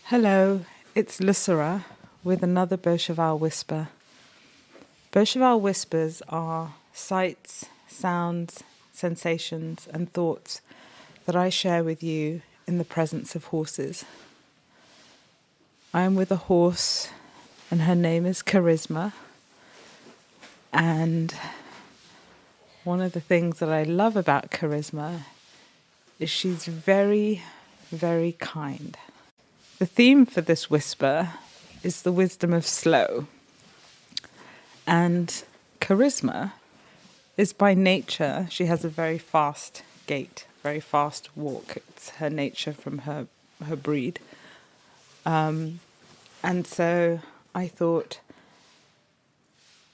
Hello, it's Lucera with another Beaucheval Whisper. Beaucheval Whispers are sights, sounds, sensations, and thoughts that I share with you in the presence of horses. I am with a horse, and her name is Charisma. And one of the things that I love about Charisma is she's very, very kind. The theme for this whisper is the wisdom of slow. And Charisma is by nature, she has a very fast gait, very fast walk. It's her nature from her breed. And so I thought,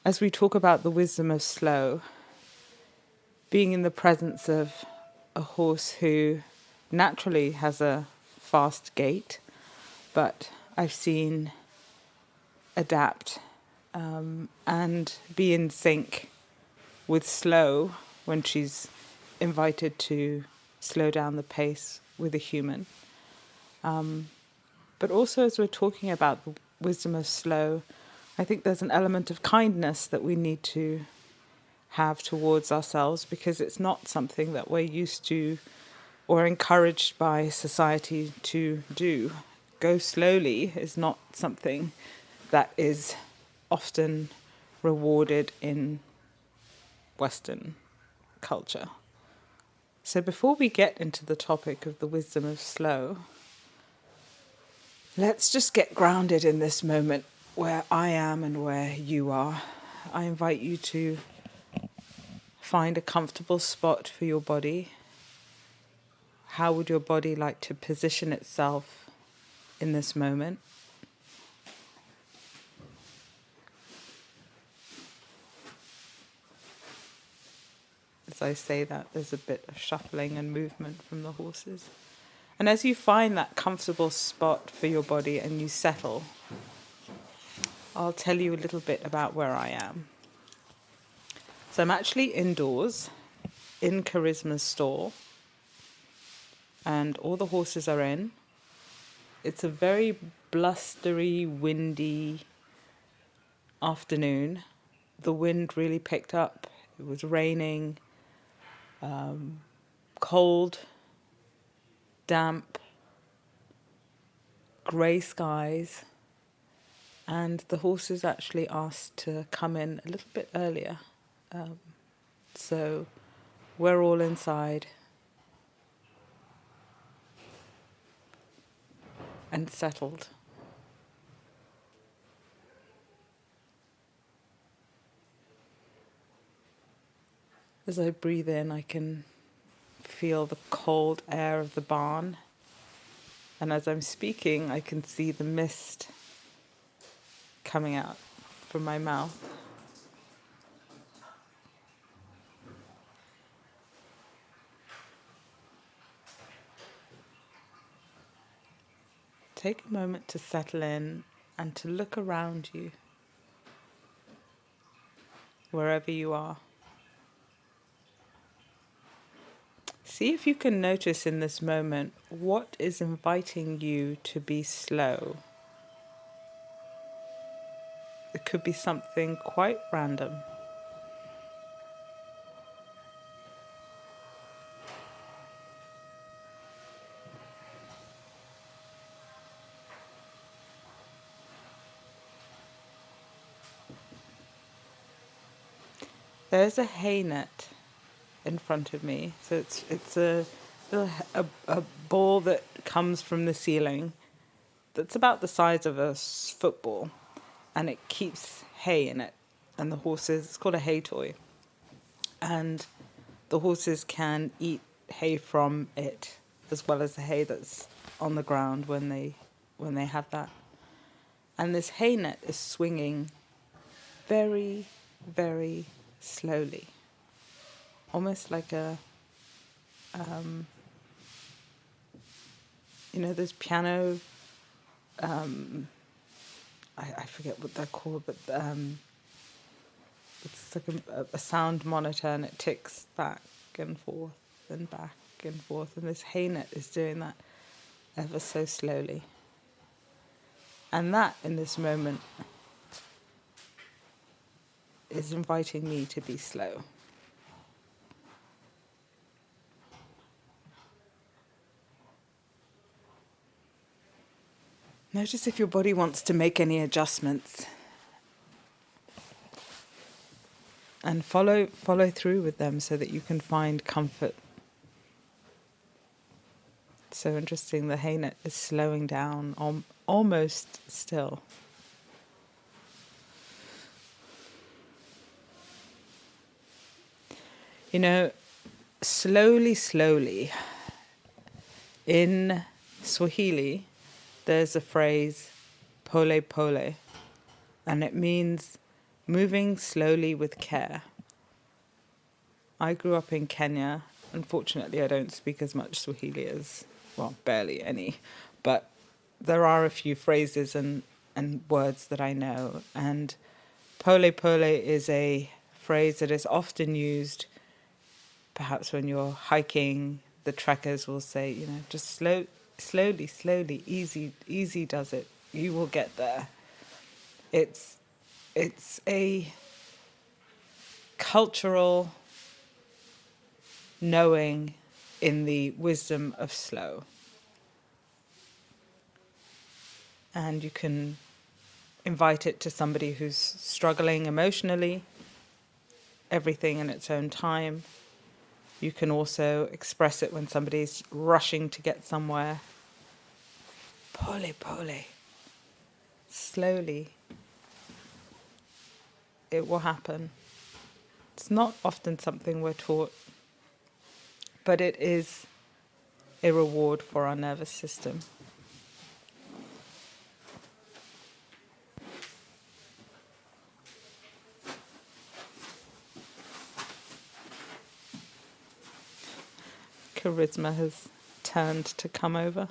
as we talk about the wisdom of slow, being in the presence of a horse who naturally has a fast gait, but I've seen adapt and be in sync with slow when she's invited to slow down the pace with a human. But also, as we're talking about the wisdom of slow, I think there's an element of kindness that we need to have towards ourselves, because it's not something that we're used to or encouraged by society to do. Go slowly is not something that is often rewarded in Western culture. So before we get into the topic of the wisdom of slow, let's just get grounded in this moment where I am and where you are. I invite you to find a comfortable spot for your body. How would your body like to position itself in this moment? As I say that, there's a bit of shuffling and movement from the horses. And as you find that comfortable spot for your body and you settle, I'll tell you a little bit about where I am. So I'm actually indoors in Charisma's stall, and all the horses are in. It's a very blustery, windy afternoon. The wind really picked up. It was raining, cold, damp, grey skies, and the horses actually asked to come in a little bit earlier. So we're all inside and settled. As I breathe in, I can feel the cold air of the barn. And as I'm speaking, I can see the mist coming out from my mouth. Take a moment to settle in and to look around you, wherever you are. See if you can notice in this moment what is inviting you to be slow. It could be something quite random. There's a hay net in front of me. So it's a little a ball that comes from the ceiling that's about the size of a football, and it keeps hay in it. And the horses, it's called a hay toy, and the horses can eat hay from it as well as the hay that's on the ground when they have that. And this hay net is swinging very, very slowly, almost like a those piano, I forget what they're called, but it's like a sound monitor, and it ticks back and forth and back and forth, and this hay net is doing that ever so slowly. And that, in this moment, is inviting me to be slow. Notice if your body wants to make any adjustments. And follow through with them so that you can find comfort. It's so interesting, the haynet is slowing down, almost still. You know, slowly, in Swahili, there's a phrase, pole pole, and it means moving slowly with care. I grew up in Kenya. Unfortunately, I don't speak as much Swahili as, well, barely any, but there are a few phrases and words that I know. And pole pole is a phrase that is often used, perhaps when you're hiking. The trekkers will say, you know, just slowly, easy does it. You will get there. It's a cultural knowing in the wisdom of slow. And you can invite it to somebody who's struggling emotionally, everything in its own time. You can also express it when somebody's rushing to get somewhere. Pole pole. Slowly. It will happen. It's not often something we're taught, but it is a reward for our nervous system. Charisma has turned to come over.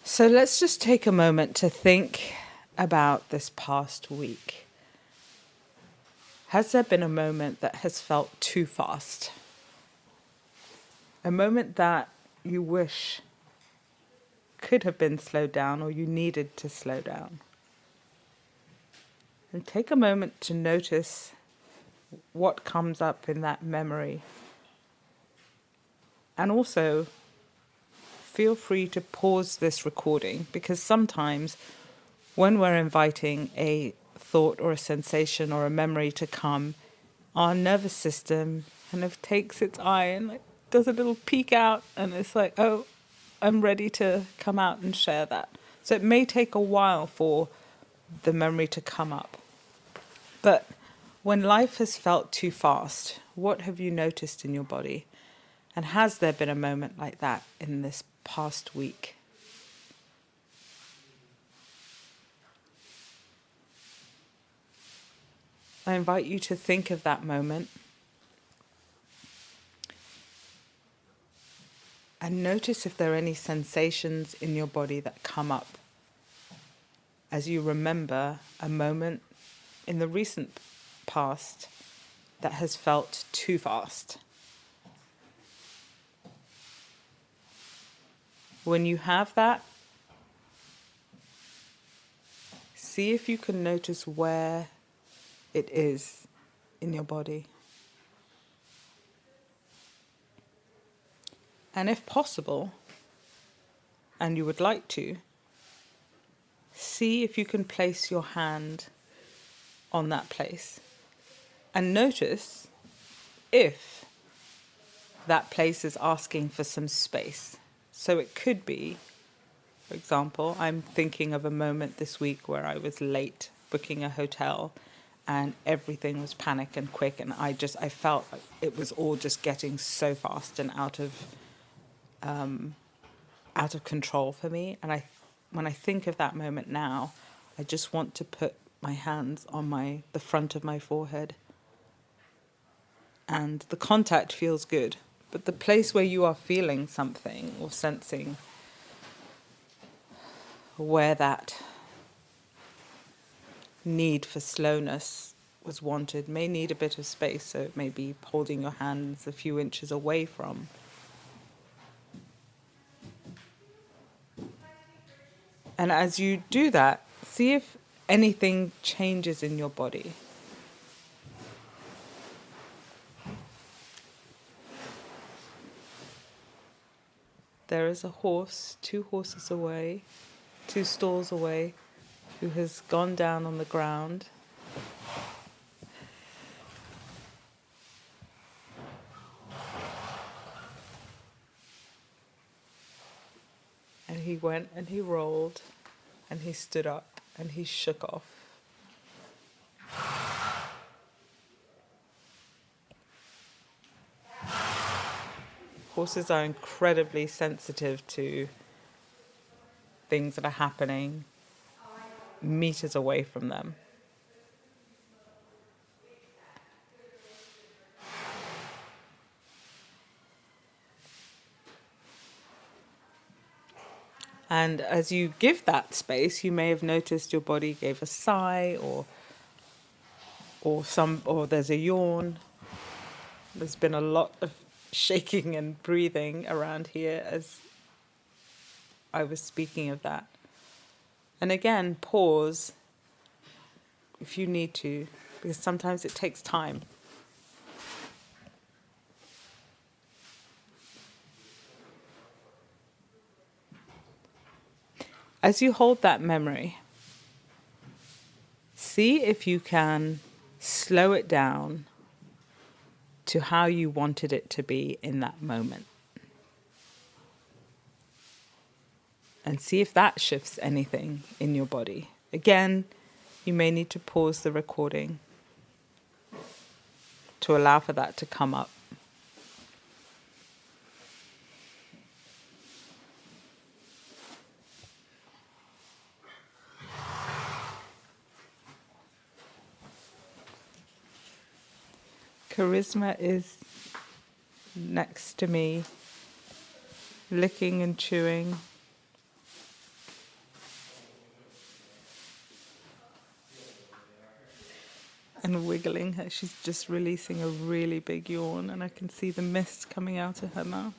So let's just take a moment to think about this past week. Has there been a moment that has felt too fast? A moment that you wish could have been slowed down or you needed to slow down? And take a moment to notice what comes up in that memory. And also, feel free to pause this recording, because sometimes when we're inviting a thought or a sensation or a memory to come, our nervous system kind of takes its eye and like does a little peek out, and it's like, oh, I'm ready to come out and share that. So it may take a while for the memory to come up. But when life has felt too fast, what have you noticed in your body? And has there been a moment like that in this past week? I invite you to think of that moment and notice if there are any sensations in your body that come up as you remember a moment in the recent past that has felt too fast. When you have that, see if you can notice where it is in your body. And if possible, and you would like to, see if you can place your hand on that place and notice if that place is asking for some space. So it could be, for example, I'm thinking of a moment this week where I was late booking a hotel and everything was panic and quick, and I felt like it was all just getting so fast and out of control for me. And when I think of that moment now, I just want to put my hands on the front of my forehead. And the contact feels good. But the place where you are feeling something or sensing where that need for slowness was wanted may need a bit of space. So it may be holding your hands a few inches away from And as you do that, see if anything changes in your body. There is a horse, 2 horses away, 2 stalls away, who has gone down on the ground. And he went and he rolled and he stood up and he shook off. Horses are incredibly sensitive to things that are happening meters away from them. And as you give that space, you may have noticed your body gave a sigh, or there's a yawn. There's been a lot of shaking and breathing around here as I was speaking of that. And again, pause if you need to, because sometimes it takes time. As you hold that memory, see if you can slow it down to how you wanted it to be in that moment. And see if that shifts anything in your body. Again, you may need to pause the recording to allow for that to come up. Charisma is next to me, licking and chewing. And wiggling her. She's just releasing a really big yawn, and I can see the mist coming out of her mouth.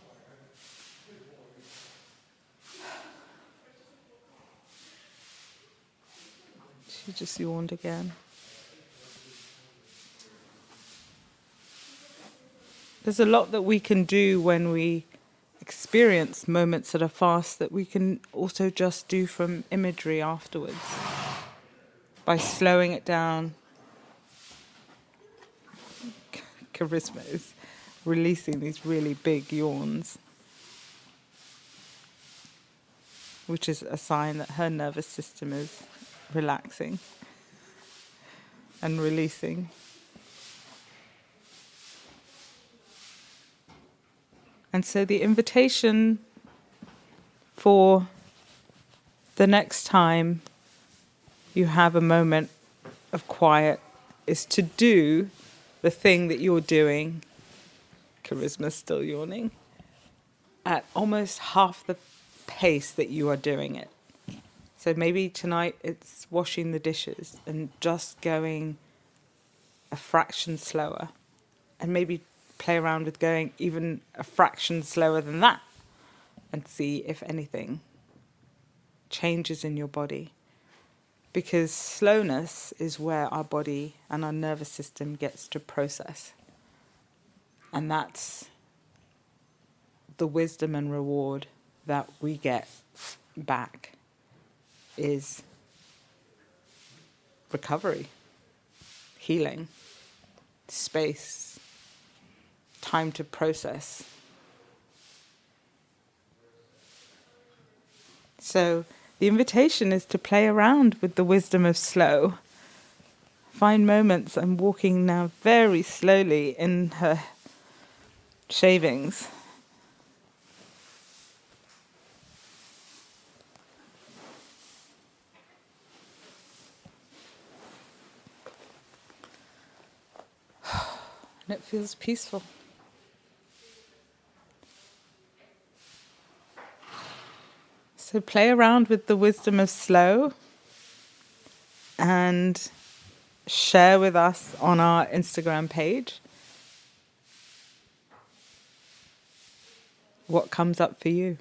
She just yawned again. There's a lot that we can do when we experience moments that are fast that we can also just do from imagery afterwards. By slowing it down. Charisma is releasing these really big yawns, which is a sign that her nervous system is relaxing and releasing. And so the invitation for the next time you have a moment of quiet is to do the thing that you're doing, Charisma's still yawning, at almost half the pace that you are doing it. So maybe tonight it's washing the dishes and just going a fraction slower, and maybe play around with going even a fraction slower than that and see if anything changes in your body. Because slowness is where our body and our nervous system gets to process. And that's the wisdom and reward that we get back, is recovery, healing, space, time to process. So the invitation is to play around with the wisdom of slow. Find moments. I'm walking now very slowly in her shavings. And it feels peaceful. So play around with the wisdom of slow and share with us on our Instagram page what comes up for you.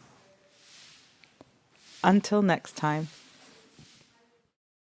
Until next time.